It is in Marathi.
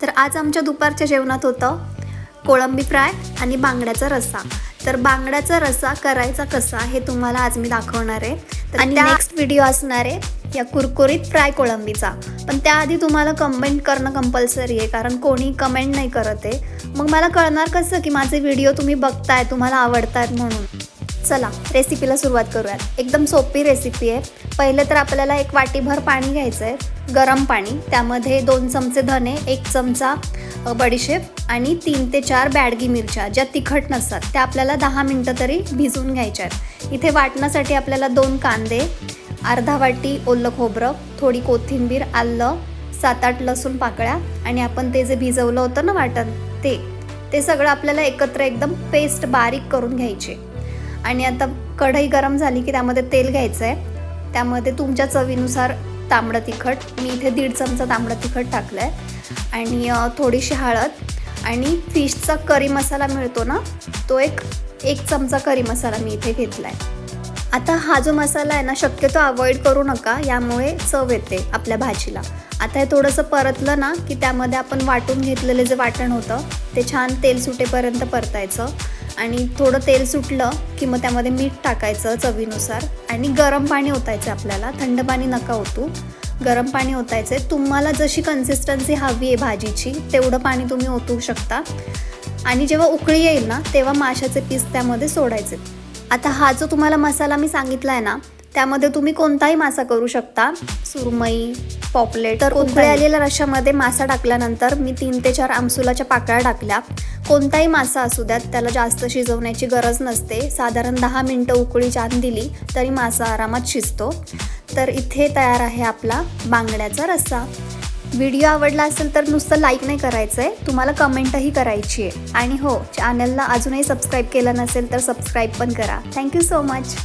तर आज आमच्या दुपारच्या जेवणात होतं कोळंबी फ्राय आणि बांगड्याचा रस्सा। तर बांगड्याचा रस्सा करायचा कसा हे तुम्हाला आज मी दाखवणार आहे। तर आणि नेक्स्ट व्हिडिओ असणार आहे या कुरकुरीत फ्राय कोळंबीचा। पण त्याआधी तुम्हाला कमेंट करणं कंपल्सरी आहे, कारण कोणी कमेंट नाही करत आहे। मग मला कळणार कसं की माझे व्हिडिओ तुम्ही बघताय, तुम्हाला आवडतात म्हणून। चला रेसिपीला सुरुवात करूयात। एकदम सोपी रेसिपी आहे। पहिले तर आपल्याला एक वाटीभर पाणी घ्यायचं आहे, गरम पाणी। त्यामध्ये 2 चमचे धने, 1 चमचा बडीशेप आणि 3 ते 4 बॅडगी मिरच्या ज्या तिखट नसतात त्या आपल्याला 10 मिनिटं तरी भिजवून घ्यायच्या आहेत। इथे वाटण्यासाठी आपल्याला 2 कांदे, अर्धा वाटी ओलं खोबरं, थोडी कोथिंबीर, आलं, 7-8 लसूण पाकळ्या आणि आपण ते जे भिजवलं होतं ना वाटण ते सगळं आपल्याला एकत्र एकदम पेस्ट बारीक करून घ्यायची। आणि आता कढई गरम झाली की त्यामध्ये तेल घ्यायचं आहे। त्यामध्ये तुमच्या चवीनुसार तांबडं तिखट, मी इथे 1.5 चमचा तांबडं तिखट टाकलं आहे आणि थोडीशी हळद आणि फिशचा करी मसाला मिळतो ना तो एक चमचा करी मसाला मी इथे घेतला आहे। आता हा जो मसाला आहे ना शक्यतो अवॉइड करू नका, यामुळे चव येते आपल्या भाजीला। आता हे थोडंसं परतलं ना की त्यामध्ये आपण वाटून घेतलेलं जे वाटण होतं ते छान तेल सुटेपर्यंत परतायचं आणि थोडं तेल सुटलं की मग त्यामध्ये मीठ टाकायचं चवीनुसार आणि गरम पाणी ओतायचं आपल्याला, थंड पाणी नका ओतू, गरम पाणी ओतायचं आहे। तुम्हाला जशी कन्सिस्टन्सी हवी आहे भाजीची तेवढं पाणी तुम्ही ओतू शकता आणि जेव्हा उकळी येईल ना तेव्हा माशाचे पीस त्यामध्ये सोडायचे। आता हा जो तुम्हाला मसाला मी सांगितला आहे ना त्यामध्ये तुम्ही कोणताही मासा करू शकता, सुरमई, पॉपलेट। तर उकळी आलेल्या रश्श्यामध्ये मासा टाकल्यानंतर मी 3 ते 4 आमसुलाच्या पाकळ्या टाकल्या। कोणताही मासा असू द्यात, त्याला जास्त शिजवण्याची गरज नसते। साधारण 10 मिनिटं उकळी छान दिली तरी मासा आरामात शिजतो। तर इथे तयार आहे आपला बांगड्याचा रस्सा। व्हिडिओ आवडला असेल तर नुसतं लाईक नाही करायचं आहे, तुम्हाला कमेंटही करायची आहे। आणि हो, चॅनलला अजूनही सबस्क्राईब केलं नसेल तर सबस्क्राईब पण करा। Thank you so much.